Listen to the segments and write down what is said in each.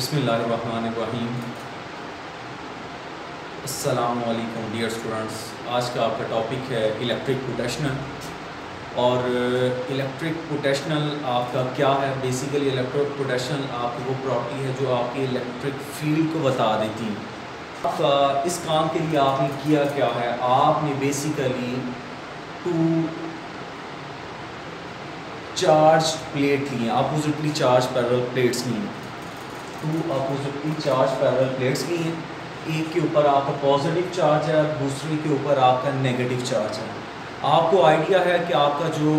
बिस्मिल्लाहिर्रहमानिर्रहीम। अस्सलामुअलैकुम dear students. आज का आपका टॉपिक है इलेक्ट्रिक पोटेंशियल। और इलेक्ट्रिक पोटेंशियल आपका क्या है? बेसिकली इलेक्ट्रिक पोटेंशियल आपकी वो प्रॉपर्टी है जो आपकी इलेक्ट्रिक फील्ड को बता देती है। आपका इस काम के लिए आपने किया क्या है, आपने बेसिकली टू चार्ज प्लेट लिए, अपोजिटली चार्ज पैरेलल प्लेट्स लिए, two oppositely charge parallel plates ली हैं। एक के ऊपर आपका पॉजिटिव चार्ज है, दूसरे के ऊपर आपका नेगेटिव चार्ज है। आपको आइडिया है कि आपका जो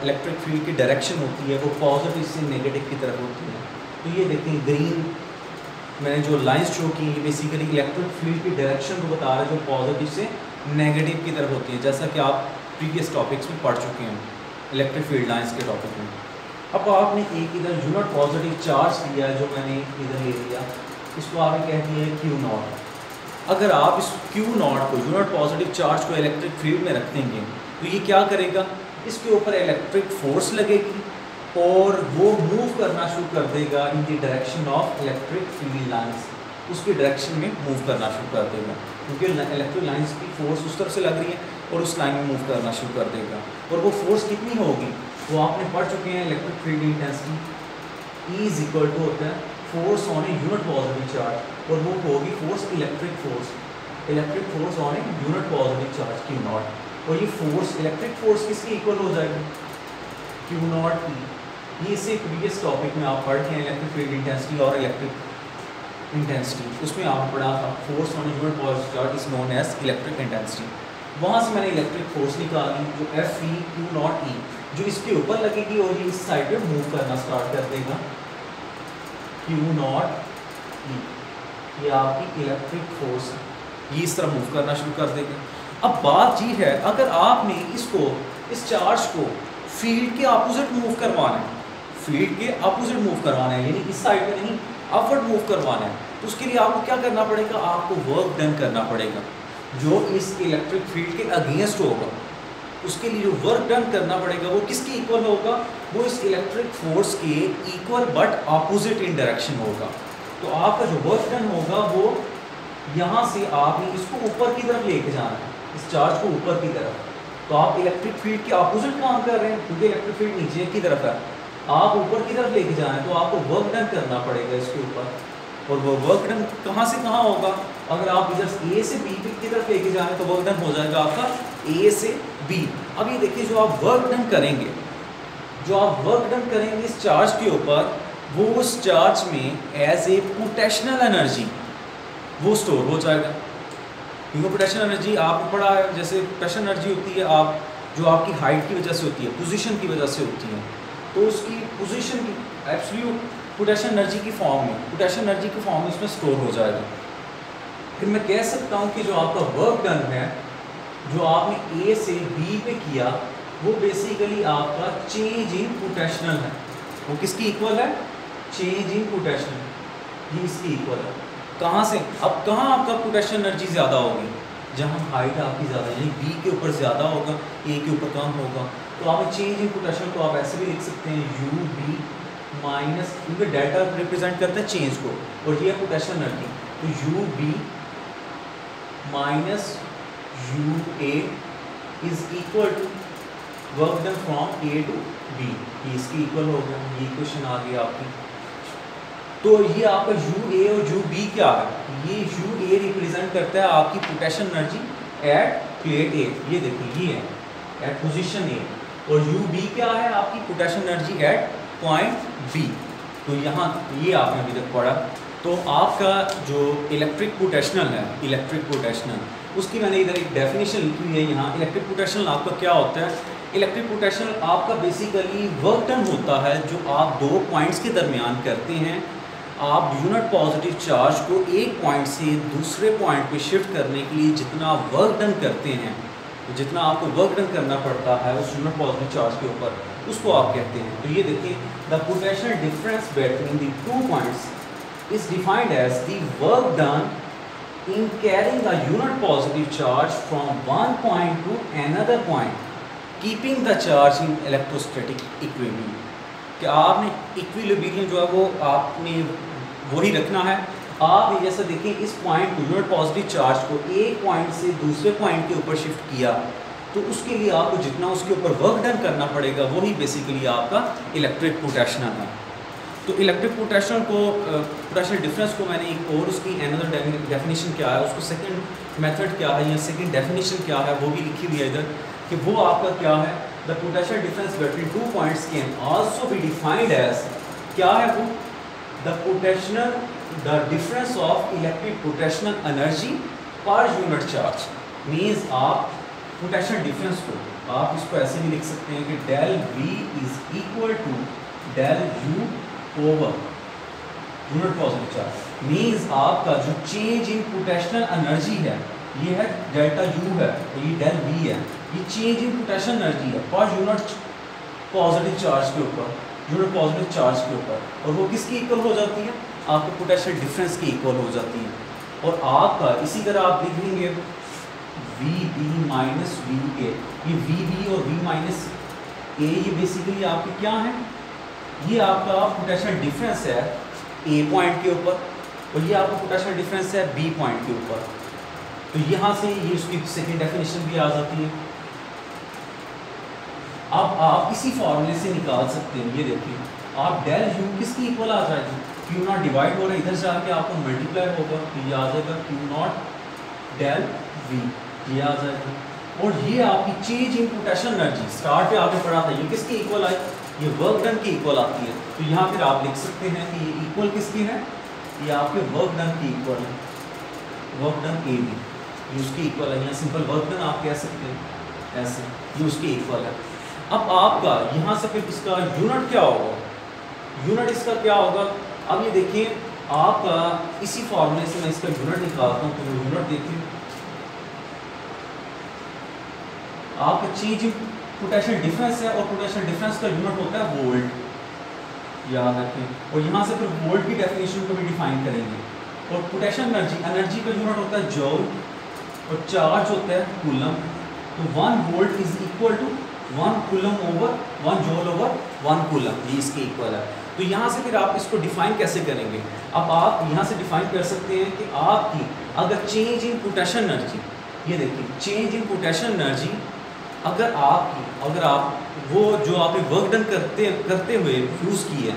इलेक्ट्रिक फील्ड की डायरेक्शन होती है वो पॉजिटिव से नेगेटिव की तरफ होती है। तो ये देखते हैं ग्रीन मैंने जो लाइंस शो की ये बेसिकली इलेक्ट्रिक फील्ड की डायरेक्शन को बता रहे हैं जो पॉजिटिव से नेगेटिव की तरफ होती है, जैसा कि आप प्रीवियस टॉपिक्स में पढ़ चुके हैं इलेक्ट्रिक फील्ड लाइंस के टॉपिक में। अब आपने एक इधर यूनिट पॉजिटिव चार्ज लिया है जो मैंने इधर ले लिया, इसको आपने कह दिया है क्यू नॉट। अगर आप इस क्यू नॉट को यूनिट पॉजिटिव चार्ज को इलेक्ट्रिक फील्ड में रख देंगे तो ये क्या करेगा, इसके ऊपर इलेक्ट्रिक फोर्स लगेगी और वो मूव करना शुरू कर देगा in the direction of electric field lines, उसकी डायरेक्शन में मूव करना शुरू कर देगा क्योंकि इलेक्ट्रिक लाइंस की फोर्स उस तरफ से लग रही है और उस लाइन में मूव करना शुरू कर देगा। और वो फोर्स कितनी होगी वो आपने पढ़ चुके हैं, electric field intensity E is equal to होता है force on a unit positive charge, और वो होगी force electric force on a unit positive charge q naught. और ये फोर्स इलेक्ट्रिक फोर्स किसकी इक्वल हो जाएगी, क्यू नॉट E। ये इससे प्रीवियस टॉपिक में आप पढ़ते हैं इलेक्ट्रिक फील्ड इंटेंसिटी और इलेक्ट्रिक इंटेंसिटी, उसमें आपने पढ़ा था force on a unit positive charge is known as electric intensity. वहाँ से मैंने इलेक्ट्रिक फोर्स निकाली जो F E q naught E जो इसके ऊपर लगेगी और ये इस साइड पे मूव करना स्टार्ट कर देगा क्यू नॉट E। ये आपकी इलेक्ट्रिक फोर्स है, ये इस तरह मूव करना शुरू कर देगा। अब बात ये है अगर आपने इसको इस चार्ज को फील्ड के अपोजिट मूव करवाना है, फील्ड के अपोजिट मूव करवाना है यानी इस साइड में नहीं अपवर्ड मूव करवाना है, तो उसके लिए आपको क्या करना पड़ेगा, आपको वर्क डन करना पड़ेगा जो इस इलेक्ट्रिक फील्ड के अगेंस्ट होगा। उसके लिए जो वर्क डन करना पड़ेगा वो किसके इक्वल होगा, वो इस इलेक्ट्रिक फोर्स के equal but opposite in direction होगा। तो आपका जो वर्क डन होगा वो यहाँ से आपने इसको ऊपर की तरफ लेके जाना है, इस चार्ज को ऊपर की तरफ। तो आप इलेक्ट्रिक फील्ड के अपोजिट काम कर रहे हैं क्योंकि इलेक्ट्रिक फील्ड नीचे की तरफ है, आप ऊपर की तरफ लेके जाना है तो आपको वर्क डन करना पड़ेगा इसके ऊपर। और वो वर्क डन कहाँ से कहाँ होगा, अगर आप इधर ए से बी की तरफ लेके जाएं तो वर्क डन हो जाएगा आपका ए से बी। अब ये देखिए जो आप वर्क डन करेंगे, इस चार्ज के ऊपर वो उस चार्ज में एज ए पोटेंशियल एनर्जी वो स्टोर हो जाएगा। क्योंकि पोटेंशियल एनर्जी आपको पढ़ा है, जैसे पोटेंशियल एनर्जी होती है आप जो आपकी हाइट की वजह से होती है, पोजीशन की वजह से होती है, तो उसकी पोजीशन की एब्सोल्यूट पोटेंशियल एनर्जी की फॉर्म में उसमें स्टोर हो जाएगा। फिर मैं कह सकता हूँ कि जो आपका वर्क डन है जो आपने ए से बी पे किया वो बेसिकली आपका चेंज इन पोटेंशियल है। वो किसकी इक्वल है, चेंज इन पोटेंशियल, ये इसकी इक्वल है। कहाँ से, अब कहाँ आपका पोटेंशियल एनर्जी ज़्यादा होगी, जहाँ हाइट आपकी ज़्यादा यानी बी के ऊपर ज़्यादा होगा ए के ऊपर कम होगा। तो आप चेंज इन पोटेंशियल को आप ऐसे भी लिख सकते हैं यू बी माइनस, क्योंकि डेल्टा रिप्रेजेंट करता है चेंज को और ये है पोटेंशियल एनर्जी, तो U B minus U A is equal to work done from A to B, ये इसकी इक्वल हो गया। ये क्वेश्चन आ गया आपकी। तो ये आपका यू ए और यू बी क्या है, ये यू ए रिप्रेजेंट करता है आपकी पोटेंशियल एनर्जी एट प्लेट ए, ये देखिए ये है एट पोजीशन ए, और यू बी क्या है आपकी potential energy at point B. तो यहाँ ये आपने अभी तक पढ़ा। तो आपका जो इलेक्ट्रिक पोटेंशियल उसकी मैंने इधर एक डेफिनेशन लिखी हुई है यहाँ। इलेक्ट्रिक पोटेंशियल आपका क्या होता है, इलेक्ट्रिक पोटेंशियल आपका बेसिकली वर्क डन होता है जो आप दो पॉइंट्स के दरमियान करते हैं। आप यूनिट पॉजिटिव चार्ज को एक पॉइंट से दूसरे पॉइंट पे शिफ्ट करने के लिए जितना वर्क डन करते हैं, जितना आपको वर्क डन करना पड़ता है उस यूनिट पॉजिटिव चार्ज के ऊपर, उसको आप कहते हैं। तो ये देखिए the potential difference between the two points is defined as the work done in carrying a unit positive charge from one point to another point keeping the charge in electrostatic equilibrium. कि आपने equilibrium जो है वो आपने वही रखना है। आप जैसा देखें इस पॉइंट को, यूनिट पॉजिटिव चार्ज को एक पॉइंट से दूसरे पॉइंट के ऊपर शिफ्ट किया, तो उसके लिए आपको जितना उसके ऊपर वर्क डन करना पड़ेगा वही बेसिकली आपका इलेक्ट्रिक पोटेंशियल है। तो इलेक्ट्रिक पोटेंशियल को, पोटेंशियल डिफरेंस को मैंने एक और उसकी एनदर डेफिनेशन क्या है, उसको सेकंड मेथड क्या है या सेकंड डेफिनेशन क्या है वो भी लिखी हुई है इधर, कि वो आपका क्या है, the potential difference between two points can also be defined as, क्या है वो, the potential, the difference of electric potential energy per unit charge. Means आप पोटेंशियल डिफरेंस को आप इसको ऐसे भी लिख सकते हैं कि del V is equal to del U over unit positive charge. Means आपका जो चेंज इन पोटेंशियल एनर्जी है ये है डेल्टा यू है, और ये डेल वी है, ये चेंज इन पोटेंशियल एनर्जी है पर यूनिट पॉजिटिव चार्ज के ऊपर, यूनिट पॉजिटिव चार्ज के ऊपर, और वो किसकी इक्वल हो जाती है, आपके पोटेंशियल डिफरेंस की इक्वल हो जाती है। और आपका इसी तरह आप लिखेंगे V B minus V A, ये वी बी और वी माइनस ए ये बेसिकली आपके क्या है, ये आपका पोटेंशियल डिफरेंस है ए पॉइंट के ऊपर, और ये आपका पोटेंशियल डिफरेंस है बी पॉइंट के ऊपर। तो यहाँ से ये उसकी सेकंड डेफिनेशन भी आ जाती है। अब आप इसी फॉर्मूले से निकाल सकते हैं, ये देखिए आप डेल यू किसकी इक्वल आ जाएगी, क्यू नॉट डिवाइड हो रहा है, इधर से आके आपको मल्टीप्लाई होगा तो ये आ जाएगा क्यू नॉट डेल वी, ये आ जाएगा। और ये आपकी change in potential energy start पे आपने पढ़ा था, ये किसकी इक्वल आई, ये वर्क डन की इक्वल आती है। तो यहाँ फिर आप लिख सकते हैं कि ये इक्वल किसकी है, ये आपके वर्क डन की इक्वल है, वर्क डन ए बी, ये उसकी इक्वल है। यहाँ सिंपल वर्क डन आप कह सकते हैं ऐसे, ये उसकी इक्वल है। अब आपका यहाँ से फिर इसका यूनिट क्या होगा, यूनिट इसका क्या होगा, अब ये देखिए आपका इसी फॉर्मूले से मैं इसका यूनिट निकालता हूँ। तो यूनिट देखिए आपका चेंज इन पोटेंशियल डिफरेंस है, और पोटेंशियल डिफरेंस का यूनिट होता है वोल्ट, याद रखें। और यहाँ से फिर वोल्ट की डेफिनेशन को भी डिफाइन करेंगे। और पोटेंशियल एनर्जी, एनर्जी का यूनिट होता है जूल, और चार्ज होता है कूलम। तो 1 volt is equal to 1 coulomb over 1 joule over 1 coulomb, ये इसके इक्वल है। तो यहाँ से फिर आप इसको डिफाइन कैसे करेंगे, अब आप यहाँ से डिफाइन कर सकते हैं कि आपकी अगर चेंज इन पोटेंशियल एनर्जी, ये देखिए चेंज इन पोटेंशियल एनर्जी अगर आप वो जो आपने वर्क डन करते हुए यूज़ की है,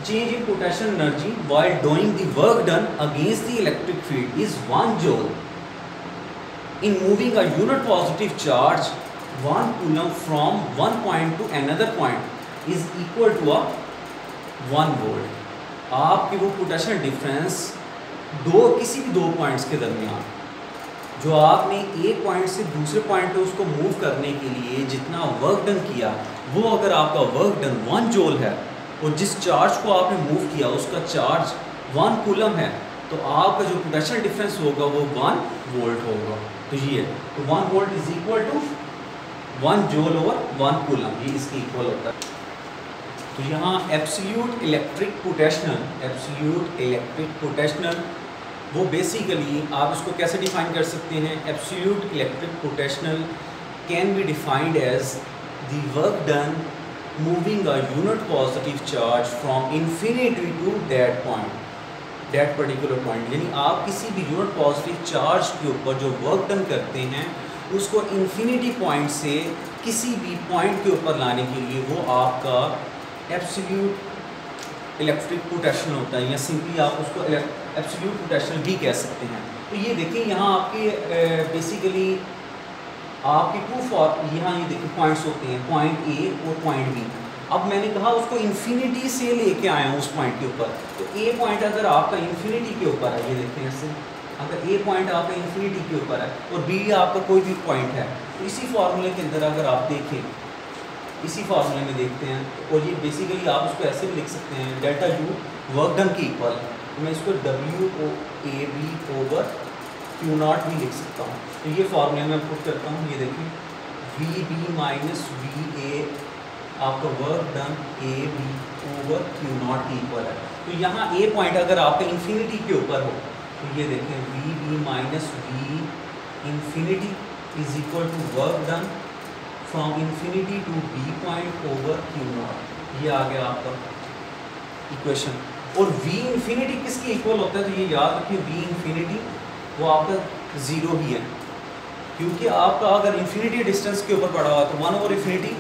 change in potential energy while doing the work done against the electric field is 1 joule in moving a unit positive charge 1 coulomb from 1 point to another point is equal to 1 volt. आपकी वो potential difference किसी भी 2 points के दरमियान जो आपने एक point से दूसरे पॉइंट पे उसको मूव करने के लिए जितना वर्क डन किया, वो अगर आपका वर्क डन 1 जूल है और जिस चार्ज को आपने मूव किया उसका चार्ज 1 कूलम है, तो आपका जो पोटेंशियल डिफरेंस होगा वो 1 वोल्ट होगा। तो ये तो 1 volt is equal to 1 joule over 1 coulomb, ये इसके इक्वल होता है। तो यहाँ एब्सोल्यूट इलेक्ट्रिक पोटेंशियल वो बेसिकली आप इसको कैसे डिफाइन कर सकते हैं, absolute electric potential can be defined as the work done moving a unit positive charge from infinity to that point, that particular point. यानी आप किसी भी यूनिट पॉजिटिव चार्ज के ऊपर जो वर्क डन करते हैं उसको इन्फिनिटी पॉइंट से किसी भी पॉइंट के ऊपर लाने के लिए वो आपका एब्सोल्यूट इलेक्ट्रिक पोटेंशियल होता है, या सिंपली आप उसको एब्सोल्यूट पोटेंशियल भी कह सकते हैं। तो ये देखिए यहाँ आपके बेसिकली आपके यहाँ ये देखिए पॉइंट्स होते हैं, पॉइंट ए और पॉइंट बी। अब मैंने कहा उसको इन्फिनिटी से लेके आया हूँ उस पॉइंट के ऊपर, तो ए पॉइंट अगर आपका इन्फिनिटी के ऊपर है, ये देखिए ऐसे, अगर ए पॉइंट आपका इन्फिनिटी के ऊपर है और बी आपका कोई भी पॉइंट है, तो इसी फॉर्मूले के अंदर अगर आप देखें, इसी फॉर्मूले में देखते हैं, और ये बेसिकली आप उसको ऐसे भी लिख सकते हैं डेल्टा यू वर्क डन की इक्वल है, तो मैं इसको W O A B over Q naught भी लिख सकता हूँ। तो ये फॉर्मूले में पुट करता हूँ, ये देखिए V B minus V A आपका work done A B over Q naught की इक्वल है। तो यहाँ ए पॉइंट अगर आपका इन्फिनिटी के ऊपर हो, तो ये देखें V B minus V infinity is equal to work done from infinity to B point over Q naught, ये आ गया आपका इक्वेशन। और v इंफिनिटी किसकी इक्वल होता है, तो ये याद रखिए v इंफिनिटी वो आपका 0 ही है, क्योंकि आपका अगर इंफिनिटी डिस्टेंस के ऊपर पड़ा हुआ तो 1 ओवर इंफिनिटी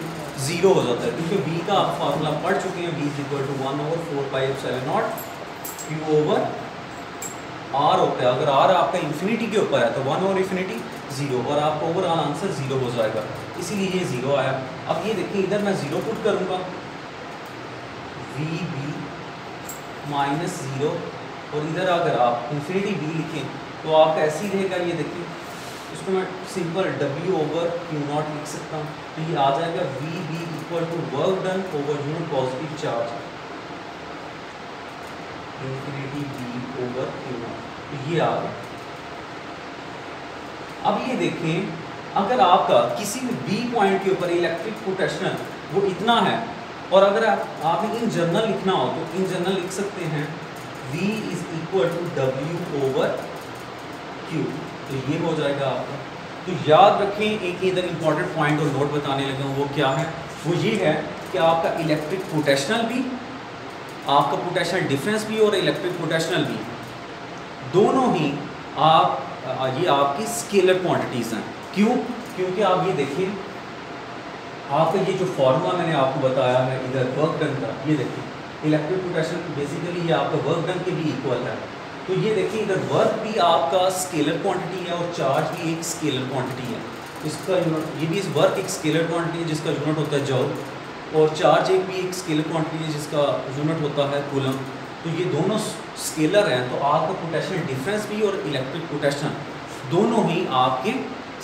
0 हो जाता है, क्योंकि v का आप फार्मूला पढ़ चुके हैं, v = 1 over 4πε0 q over r होता है। अगर r आपका इंफिनिटी के ऊपर है तो 1 ओवर इंफिनिटी 0 और आपका ओवरऑल आंसर 0 हो जाएगा, इसीलिए ये 0 आया। अब ये देखिए इधर मैं 0 पुट करूँगा, vb -0 और इधर अगर आप इंफिनिटी b लिखें तो आपका ऐसे ही रहेगा। ये देखिए इसको मैं सिंपल w ओवर q0 लिख सकता हूँ, तो ये आ जाएगा vb = work done over unit positive charge infinity b over q0, तो ये आ गया। अब ये देखें अगर आपका किसी भी b पॉइंट के ऊपर इलेक्ट्रिक पोटेंशियल वो इतना है, और अगर आपने इन जनरल लिखना हो तो इन जनरल लिख सकते हैं v = w ओवर q, तो ये हो जाएगा आपका। तो याद रखें एक इधर इंपॉर्टेंट पॉइंट और नोट बताने लगा हूँ, वो क्या है, वो ये है कि आपका इलेक्ट्रिक पोटेंशियल भी, आपका पोटेंशियल डिफरेंस भी और इलेक्ट्रिक पोटेंशियल भी दोनों ही ये आपकी स्केलर क्वांटिटीज़ हैं। क्यों? क्योंकि आप ये देखिए आपका ये जो फॉर्मूला मैंने आपको बताया है इधर वर्क डन का, ये देखिए इलेक्ट्रिक पोटेंशियल बेसिकली ये आपका वर्क डन के भी इक्वल है। तो ये देखिए इधर वर्क भी आपका स्केलर क्वांटिटी है और चार्ज भी एक स्केलर क्वांटिटी है। इसका यूनिट, ये भी इस वर्क एक स्केलर क्वांटिटी है जिसका यूनिट होता है जॉल, और चार्ज एक भी एक स्केलर क्वांटिटी है जिसका यूनिट होता है कूलम। तो ये दोनों स्केलर हैं, तो आपका पोटेंशियल डिफरेंस भी और इलेक्ट्रिक पोटेंशियल दोनों ही आपके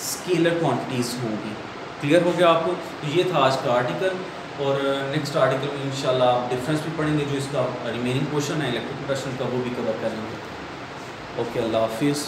स्केलर क्वांटिटीज़ होंगी। क्लियर हो गया आपको? तो ये था आज का आर्टिकल, और नेक्स्ट आर्टिकल में इंशाल्लाह आप डिफरेंस भी पढ़ेंगे, जो इसका रिमेनिंग पोर्शन है इलेक्ट्रिक पोटेंशियल का वो भी कवर करेंगे। ओके, अल्लाह हाफिज़।